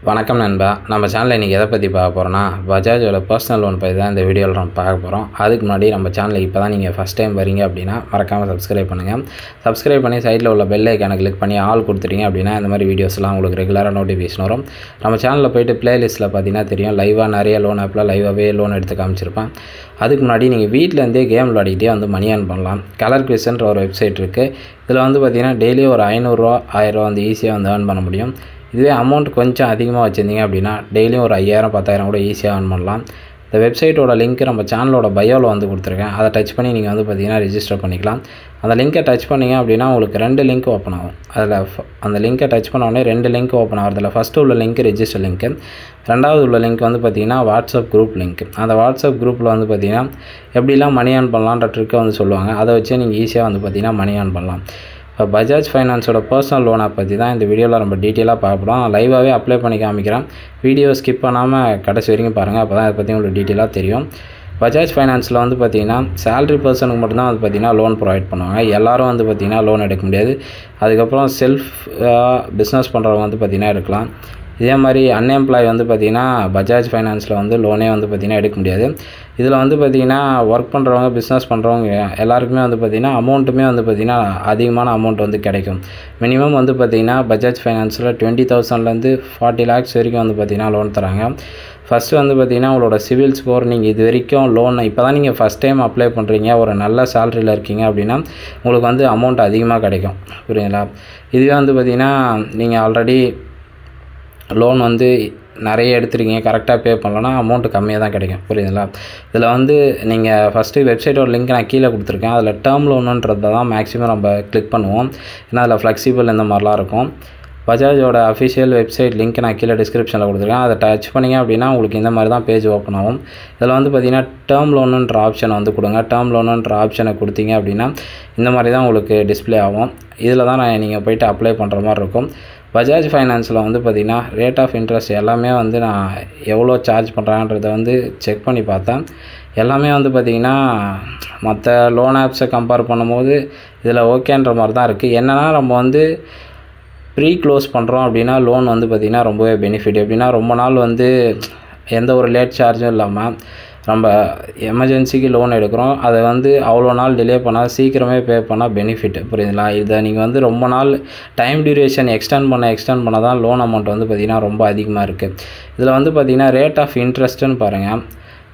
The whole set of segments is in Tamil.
வணக்கம் நண்பா, நம்ம சேனலில் இன்றைக்கி எதை பற்றி பார்க்க போகிறோன்னா பஜாஜோட பர்சனல் லோன் பற்றி தான் இந்த வீடியோவில் நம்ம பார்க்க போகிறோம். அதுக்கு முன்னாடி நம்ம சேனலில் இப்போ தான் நீங்கள் ஃபஸ்ட் டைம் வரீங்க அப்படின்னா மறக்காமல் சப்ஸ்கிரைப் பண்ணுங்கள். சப்ஸ்கிரைப் பண்ணி சைடில் உள்ள பெல் ஐக்கானை கிளிக் பண்ணி ஆல் கொடுத்துட்டீங்க அப்படின்னா இந்த மாதிரி வீடியோஸ்லாம் உங்களுக்கு ரெகுலராக நோட்டிஃபிகேஷன் வரும். நம்ம சேனலில் போய்ட்டு ப்ளேலிஸ்ட்டில் பார்த்தீங்கன்னா தெரியும், லைவாக நிறைய லோன் ஆப்பில் லைவாகவே லோன் எடுத்து காமிச்சிருப்பேன். அதுக்கு முன்னாடி நீங்கள் வீட்டிலேருந்தே கேம் விளையாடிக்கிட்டே வந்து மணி ஏர்ன் பண்ணலாம். கலர் குவிஸ்ன்ற ஒரு வெப்சைட் இருக்குது. இதில் வந்து பார்த்திங்கன்னா டெய்லி ஒரு 500 ரூபா 1000 ரூபா வந்து ஈஸியாக வந்து ஏர்ன் பண்ண முடியும். இதுவே அமௌண்ட் கொஞ்சம் அதிகமாக வச்சுருந்தீங்க அப்படின்னா டெய்லியும் ஒரு 5000 10,000 கூட ஈஸியாக ஏர்ன் பண்ணலாம். இந்த வெப்சைட்டோட லிங்க் நம்ம சேனலோட பயோவில் வந்து கொடுத்துருக்கேன். அதை டச் பண்ணி நீங்கள் வந்து பார்த்திங்கன்னா ரிஜிஸ்டர் பண்ணிக்கலாம். அந்த லிங்க்கை டச் பண்ணிங்க அப்படின்னா உங்களுக்கு 2 லிங்க் ஓப்பன் ஆகும். அதில் அந்த லிங்க்கை டச் பண்ண உடனே 2 லிங்க் ஓப்பன் ஆகிறதுல ஃபஸ்ட்டு உள்ள லிங்க் ரெஜிஸ்டர் லிங்க்கு, ரெண்டாவது உள்ள லிங்க் வந்து பார்த்திங்கன்னா வாட்ஸ்அப் குரூப் லிங்க். அந்த வாட்ஸ்அப் குரூப்பில் வந்து பார்த்திங்கன்னா எப்படிலாம் மணி ஏர்ன் பண்ணலான்ற ட்ரிக்கை வந்து சொல்லுவாங்க. அதை வச்சு நீங்கள் ஈஸியாக வந்து பார்த்திங்கன்னா மணி ஏர்ன் பண்ணலாம். இப்போ பஜாஜ் ஃபைனான்ஸோட பர்சனல் லோனை பற்றி தான் இந்த வீடியோவில் நம்ம டீட்டெயிலாக பார்க்குறோம். லைவாகவே அப்ளை பண்ணி காமிக்கிறேன். வீடியோ ஸ்கிப் பண்ணாமல் கடைசி வரைக்கும் பாருங்கள், அப்போ தான் அதை பற்றி உங்களுக்கு டீட்டெயிலாக தெரியும். பஜாஜ் ஃபைனான்ஸில் வந்து பார்த்திங்கன்னா சேலரி பர்சனுக்கு மட்டும்தான் வந்து பார்த்திங்கன்னா லோன் ப்ரொவைட் பண்ணுவாங்க. எல்லோரும் வந்து பார்த்திங்கன்னா லோன் எடுக்க முடியாது. அதுக்கப்புறம் செல்ஃப் பிஸ்னஸ் பண்ணுறவங்க வந்து பார்த்திங்கன்னா எடுக்கலாம். இதே மாதிரி அன்எம்ப்ளாய் வந்து பார்த்திங்கன்னா பஜாஜ் ஃபைனான்ஸில் வந்து லோனே வந்து பார்த்திங்கன்னா எடுக்க முடியாது. இதில் வந்து பார்த்திங்கன்னா ஒர்க் பண்ணுறவங்க பிஸ்னஸ் பண்ணுறவங்க எல்லாருக்குமே வந்து பார்த்திங்கன்னா அமௌண்ட்டுமே வந்து பார்த்திங்கன்னா அதிகமான அமௌண்ட் வந்து கிடைக்கும். மினிமம் வந்து பார்த்திங்கன்னா பஜாஜ் ஃபைனான்ஸில் 20,000லேருந்து 40 lakhs வரைக்கும் வந்து பார்த்திங்கன்னா லோன் தராங்க. ஃபஸ்ட்டு வந்து பார்த்திங்கன்னா உங்களோட சிவில் ஸ்கோர், நீங்கள் இது வரைக்கும் லோன் இப்போ தான் நீங்கள் ஃபஸ்ட் டைம் அப்ளை பண்ணுறீங்க, ஒரு நல்ல சேலரியில் இருக்கீங்க அப்படின்னா உங்களுக்கு வந்து அமௌண்ட் அதிகமாக கிடைக்கும். புரியுங்களா? இதுவே வந்து பார்த்திங்கன்னா நீங்கள் ஆல்ரெடி லோன் வந்து நிறைய எடுத்துருக்கீங்க, கரெக்டாக பே பண்ணலன்னா அமௌண்ட்டு கம்மியாக தான் கிடைக்கும். புரியுதுங்களா? இதில் வந்து நீங்கள் ஃபஸ்ட்டு வெப்சைட்டோட லிங்க் நான் கீழே கொடுத்துருக்கேன். அதில் டேர்ம் லோனுன்றதை தான் மேக்ஸிமம் நம்ம கிளிக் பண்ணுவோம். ஏன்னா அதில் ஃப்ளெக்சிபிள் இந்த மாதிரிலாம் இருக்கும். பஜாஜோட அஃபிஷியல் வெப்சைட் லிங்க் நான் கீழே டிஸ்கிரிப்ஷனில் கொடுத்துருக்கேன். அதை டச் பண்ணிங்க அப்படின்னா உங்களுக்கு இந்த மாதிரி தான் பேஜ் ஓப்பன் ஆகும். இதில் வந்து பார்த்திங்கன்னா டேர்ம் லோனுன்ற ஆப்ஷனை வந்து கொடுங்க. டேர்ம் லோனுன்ற ஆப்ஷனை கொடுத்தீங்க அப்படின்னா இந்த மாதிரி தான் உங்களுக்கு டிஸ்பிளே ஆகும். இதில் தான் நீங்கள் போய்ட்டு அப்ளை பண்ணுற மாதிரி இருக்கும். பஜாஜ் ஃபைனான்ஸில் வந்து பார்த்திங்கன்னா ரேட் ஆஃப் இன்ட்ரெஸ்ட் எல்லாமே வந்து நான் எவ்வளோ சார்ஜ் பண்ணுறாங்கன்றதை வந்து செக் பண்ணி பார்த்தேன். எல்லாமே வந்து பார்த்திங்கன்னா மற்ற லோன் ஆப்ஸை கம்பேர் பண்ணும்போது இதில் ஓகேன்ற மாதிரி தான் இருக்குது. என்னென்னா நம்ம வந்து ப்ரீ க்ளோஸ் பண்ணுறோம் அப்படின்னா லோன் வந்து பார்த்திங்கன்னா ரொம்பவே பெனிஃபிட். எப்படின்னா ரொம்ப நாள் வந்து எந்த ஒரு லேட் சார்ஜும் இல்லாமல் நம்ம எமர்ஜென்சிக்கு லோன் எடுக்கிறோம், அதை வந்து அவ்வளோ நாள் டிலே பண்ணால் சீக்கிரமே பே பண்ணால் பெனிஃபிட். புரியுதுங்களா? இதை நீங்கள் வந்து ரொம்ப நாள் டைம் டியூரேஷன் எக்ஸ்டெண்ட் பண்ண தான் லோன் அமௌண்ட் வந்து பார்த்திங்கன்னா ரொம்ப அதிகமாக இருக்குது. இதில் வந்து பார்த்திங்கன்னா ரேட் ஆஃப் இன்ட்ரெஸ்ட்டுன்னு பாருங்கள்.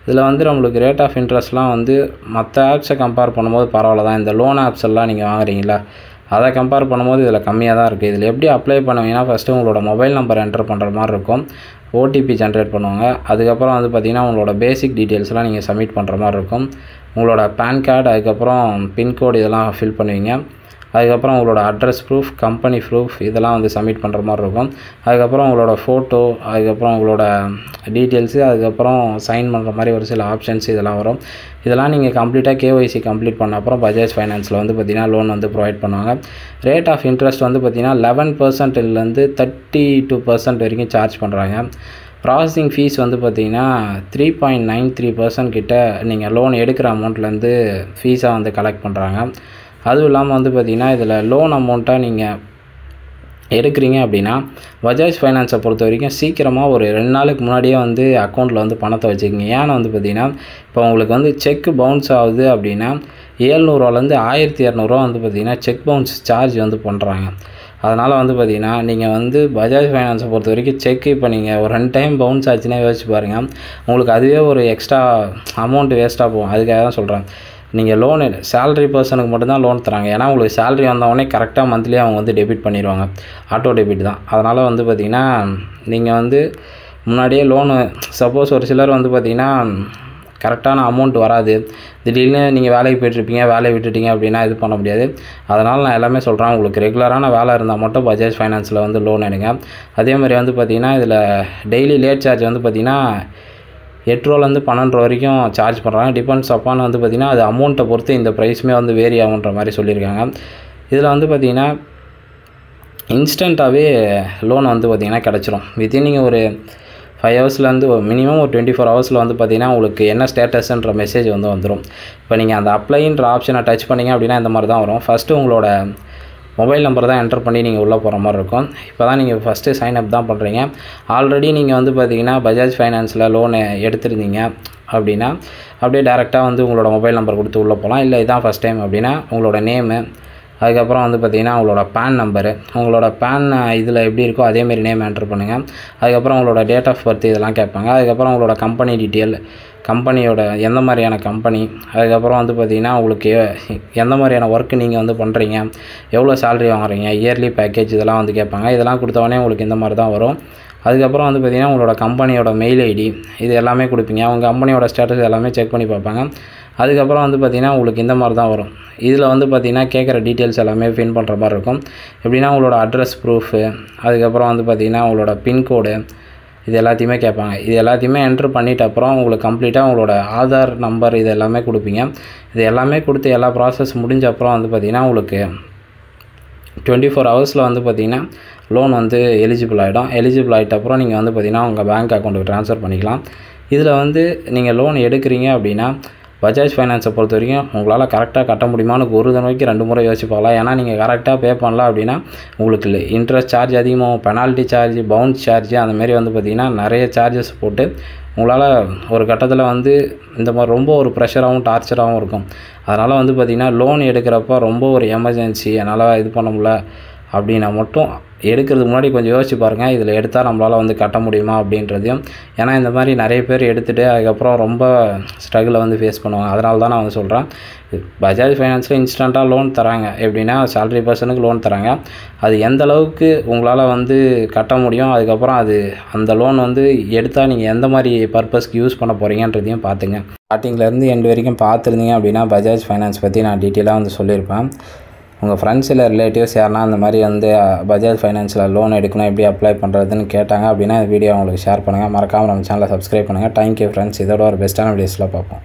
இதில் வந்து நம்மளுக்கு ரேட் ஆஃப் இன்ட்ரெஸ்ட்லாம் வந்து மற்ற ஆப்ஸை கம்பேர் பண்ணும்போது பரவாயில்ல தான். இந்த லோன் ஆப்ஸ் எல்லாம் நீங்கள் வாங்குறீங்களா, அதை கம்பேர் பண்ணும்போது இதில் கம்மியாக தான் இருக்குது. இதில் எப்படி அப்ளை பண்ணுவீங்கன்னா ஃபஸ்ட்டு உங்களோட மொபைல் நம்பர் என்டர் பண்ணுற மாதிரி இருக்கும். ஓடிபி ஜென்ரேட் பண்ணுவாங்க. அதுக்கப்புறம் வந்து பார்த்திங்கன்னா உங்களோட பேசிக் டீட்டெயில்ஸ்லாம் நீங்கள் சப்மிட் பண்ணுற மாதிரி இருக்கும். உங்களோட பேன் கார்டு, அதுக்கப்புறம் பின்கோடு இதெல்லாம் ஃபில் பண்ணுவீங்க. அதுக்கப்புறம் உங்களோட அட்ரஸ் ப்ரூஃப், கம்பெனி ப்ரூஃப் இதெல்லாம் வந்து சப்மிட் பண்ணுற மாதிரி இருக்கும். அதுக்கப்புறம் உங்களோட ஃபோட்டோ, அதுக்கப்புறம் உங்களோட டீட்டெயில்ஸு, அதுக்கப்புறம் சைன் பண்ணுற மாதிரி ஒரு சில ஆப்ஷன்ஸ் இதெல்லாம் வரும். இதெல்லாம் நீங்கள் கம்ப்ளீட்டாக KYC கம்ப்ளீட் பண்ண அப்புறம் பஜாஜ் ஃபைனான்ஸில் வந்து பார்த்திங்கன்னா லோன் வந்து ப்ரொவைட் பண்ணுவாங்க. ரேட் ஆஃப் இன்ட்ரெஸ்ட் வந்து பார்த்திங்கன்னா 11%லேருந்து 32% வரைக்கும் சார்ஜ் பண்ணுறாங்க. ப்ராசஸிங் ஃபீஸ் வந்து பார்த்திங்கன்னா 3.93% கிட்ட நீங்கள் லோன் எடுக்கிற அமௌண்ட்லேருந்து ஃபீஸாக வந்து கலெக்ட் பண்ணுறாங்க. அதுவும் இல்லாமல் வந்து பார்த்திங்கன்னா இதில் லோன் அமௌண்ட்டாக நீங்கள் எடுக்கிறீங்க அப்படின்னா பஜாஜ் ஃபைனான்ஸை பொறுத்த வரைக்கும் சீக்கிரமாக ஒரு 2 நாளுக்கு முன்னாடியே வந்து அக்கௌண்ட்டில் வந்து பணத்தை வச்சுக்கிங்க. ஏன்னா வந்து பார்த்திங்கன்னா இப்போ உங்களுக்கு வந்து செக் பவுன்ஸ் ஆகுது அப்படின்னா 700 1200 வந்து பார்த்திங்கன்னா செக் பவுன்ஸ் சார்ஜ் வந்து பண்ணுறாங்க. அதனால் வந்து பார்த்திங்கன்னா நீங்கள் வந்து பஜாஜ் ஃபைனான்ஸை பொறுத்த வரைக்கும் செக் இப்போ நீங்கள் ஒரு 2 டைம் பவுன்ஸ் ஆச்சுன்னா யோசிச்சு பாருங்கள், உங்களுக்கு அதுவே ஒரு எக்ஸ்ட்ரா அமௌண்ட் வேஸ்ட்டாக போகும். அதுக்காக தான் சொல்கிறேன், நீங்கள் லோனு சேலரி பர்சனுக்கு மட்டும்தான் லோன் தராங்க. ஏன்னா உங்களுக்கு சேலரி வந்தவொடனே கரெக்டாக மந்த்லி அவங்க வந்து டெபிட் பண்ணிடுவாங்க. ஆட்டோ டெபிட் தான். அதனால் வந்து பார்த்திங்கன்னா நீங்கள் வந்து முன்னாடியே லோனு சப்போஸ் ஒரு சிலர் வந்து பார்த்திங்கன்னா கரெக்டான அமௌண்ட் வராது, திடீர்னு நீங்கள் வேலைக்கு போய்ட்டுருப்பீங்க, வேலையை விட்டுட்டீங்க அப்படின்னா இது பண்ண முடியாது. அதனால் நான் எல்லாமே சொல்கிறேன், உங்களுக்கு ரெகுலரான வேலை இருந்தால் மட்டும் பஜாஜ் ஃபைனான்ஸில் வந்து லோன் எடுங்க. அதே மாதிரி வந்து பார்த்திங்கன்னா இதில் டெய்லி லேட் சார்ஜ் வந்து பார்த்திங்கன்னா 8 ரூபாலேருந்து 12 ரூபா வரைக்கும் சார்ஜ் பண்ணுறாங்க. டிபெண்ட்ஸ் அப்பான் வந்து பார்த்திங்கன்னா அது அமௌண்ட்டை பொறுத்து இந்த ப்ரைஸுமே வந்து வேரி ஆகுன்ற மாதிரி சொல்லியிருக்காங்க. இதில் வந்து பார்த்திங்கன்னா இன்ஸ்டண்ட்டாகவே லோன் வந்து பார்த்திங்கன்னா கிடச்சிரும். வித்தின் நீங்கள் ஒரு 5 ஹவர்ஸ்லேருந்து மினிமம் ஒரு 24 ஹவர்ஸில் வந்து பார்த்திங்கன்னா உங்களுக்கு என்ன ஸ்டேட்டஸ்ன்ற மெசேஜ் வந்து வந்துடும். இப்போ நீங்கள் அந்த அப்ளைன்ற ஆப்ஷனை டச் பண்ணிங்க அப்படின்னா இந்த மாதிரி தான் வரும். ஃபஸ்ட்டு உங்களோட மொபைல் நம்பர் தான் என்டர் பண்ணி நீங்கள் உள்ளே போகிற மாதிரி இருக்கும். இப்போ தான் நீங்கள் ஃபஸ்ட்டு சைன் அப் தான் பண்ணுறீங்க. ஆல்ரெடி நீங்கள் வந்து பார்த்திங்கன்னா பஜாஜ் ஃபைனான்ஸில் லோனு எடுத்துருந்தீங்க அப்படின்னா அப்படியே டேரெக்டாக வந்து உங்களோட மொபைல் நம்பர் கொடுத்து உள்ளே போகலாம். இல்லை இதான் ஃபஸ்ட் டைம் அப்படின்னா உங்களோட நேமு, அதுக்கப்புறம் வந்து பார்த்திங்கன்னா உங்களோட பேன் நம்பரு, உங்களோட பேன் இதில் எப்படி இருக்கோ அதேமாரி நேம் என்ட்ரு பண்ணுங்கள். அதுக்கப்புறம் உங்களோட டேட் ஆஃப் பர்த் இதெல்லாம் கேட்பாங்க. அதுக்கப்புறம் உங்களோட கம்பெனி டீட்டெயில், கம்பெனியோட எந்த மாதிரியான கம்பெனி, அதுக்கப்புறம் வந்து பார்த்திங்கன்னா உங்களுக்கு எந்த மாதிரியான ஒர்க்கு நீங்கள் வந்து பண்ணுறீங்க, எவ்வளோ சேலரி வாங்குறீங்க, இயர்லி பேக்கேஜ் இதெல்லாம் வந்து கேட்பாங்க. இதெல்லாம் கொடுத்தவொடனே உங்களுக்கு இந்த மாதிரி தான் வரும். அதுக்கப்புறம் வந்து பார்த்திங்கன்னா உங்களோட கம்பெனியோட மெயில் ஐடி இது எல்லாமே கொடுப்பீங்க. அவங்க கம்பெனியோட ஸ்டேட்டஸ் எல்லாமே செக் பண்ணி பார்ப்பாங்க. அதுக்கப்புறம் வந்து பார்த்திங்கன்னா உங்களுக்கு இந்த மாதிரி தான் வரும். இதில் வந்து பார்த்திங்கன்னா கேட்குற டீட்டெயில்ஸ் எல்லாமே ஃபில் பண்ணுற மாதிரி இருக்கும். எப்படின்னா உங்களோட அட்ரஸ் ப்ரூஃபு, அதுக்கப்புறம் வந்து பார்த்திங்கன்னா உங்களோட பின்கோடு இது எல்லாத்தையுமே கேட்பாங்க. இது எல்லாத்தையுமே என்ட்ரு பண்ணிவிட்டு அப்புறம் உங்களுக்கு கம்ப்ளீட்டாக உங்களோட ஆதார் நம்பர் இது எல்லாமே கொடுப்பீங்க. இது எல்லாமே கொடுத்து எல்லா ப்ராசஸ் முடிஞ்ச அப்புறம் வந்து பார்த்திங்கன்னா உங்களுக்கு 24 ஹவர்ஸில் வந்து பார்த்திங்கன்னா லோன் வந்து எலிஜிபிள் ஆகிடும். எலிஜிபிள் ஆகிட்ட அப்புறம் நீங்கள் வந்து பார்த்திங்கன்னா உங்கள் பேங்க் அக்கௌண்ட்டுக்கு ட்ரான்ஸ்ஃபர் பண்ணிக்கலாம். இதில் வந்து நீங்கள் லோன் எடுக்கிறீங்க அப்படின்னா பஜாஜ் ஃபைனான்ஸை பொறுத்த வரைக்கும் உங்களால் கரெக்டாக கட்ட முடியுமான்னு ஒரு தடவைக்கு 2 முறை யோசிச்சு பார்க்கலாம். ஏன்னா நீங்கள் கரெக்டாக பே பண்ணலாம் அப்படின்னா உங்களுக்கு இன்ட்ரெஸ்ட் சார்ஜ் அதிகமாகும், பெனால்ட்டி சார்ஜ், பவுன்ஸ் சார்ஜ் அந்தமாரி வந்து பார்த்திங்கன்னா நிறைய சார்ஜஸ் போட்டு உங்களால் ஒரு கட்டத்தில் வந்து இந்த மாதிரி ரொம்ப ஒரு ப்ரெஷராகவும் டார்ச்சராகவும் இருக்கும். அதனால் வந்து பார்த்திங்கன்னா லோன் எடுக்கிறப்ப ரொம்ப ஒரு எமர்ஜென்சி என்னால் இது பண்ண முடியல அப்படின்னா மட்டும் எடுக்கிறதுக்கு முன்னாடி கொஞ்சம் யோசிச்சு பாருங்கள், இதில் எடுத்தால் நம்மளால் வந்து கட்ட முடியுமா அப்படின்றதையும். ஏன்னா இந்த மாதிரி நிறைய பேர் எடுத்துகிட்டு அதுக்கப்புறம் ரொம்ப ஸ்ட்ரகிளை வந்து ஃபேஸ் பண்ணுவாங்க. அதனால தான் நான் வந்து சொல்கிறேன், பஜாஜ் ஃபைனான்ஸில் இன்ஸ்டண்ட்டாக லோன் தராங்க. எப்படின்னா சேலரி பர்சனுக்கு லோன் தராங்க. அது எந்த அளவுக்கு உங்களால் வந்து கட்ட முடியும், அதுக்கப்புறம் அது அந்த லோன் வந்து எடுத்தால் நீங்கள் எந்த மாதிரி பர்பஸ்க்கு யூஸ் பண்ண போகிறீங்கன்றதையும் பார்த்துங்க. ஸ்டார்டிங்லேருந்து எண்டு வரைக்கும் பார்த்துருந்தீங்க அப்படின்னா பஜாஜ் ஃபைனான்ஸ் பற்றி நான் டீட்டெயிலாக வந்து சொல்லியிருப்பேன். உங்கள் ஃப்ரெண்ட்ஸ் இல்லை ரிலேட்டிவ்ஸ் யாருனா அந்த மாதிரி வந்து பஜாஜ் ஃபைனான்ஸில் லோன் எடுக்கணும் எப்படி அப்ளை பண்ணுறதுன்னு கேட்டாங்க அப்படின்னா இந்த வீடியோ உங்களுக்கு ஷேர் பண்ணுங்கள். மறக்காமல் நம்ம சேனலை சப்ஸ்கிரைப் பண்ணுங்கள். Thank you friends. இதோட ஒரு பெஸ்ட்டான வீடியோஸில் பார்ப்போம்.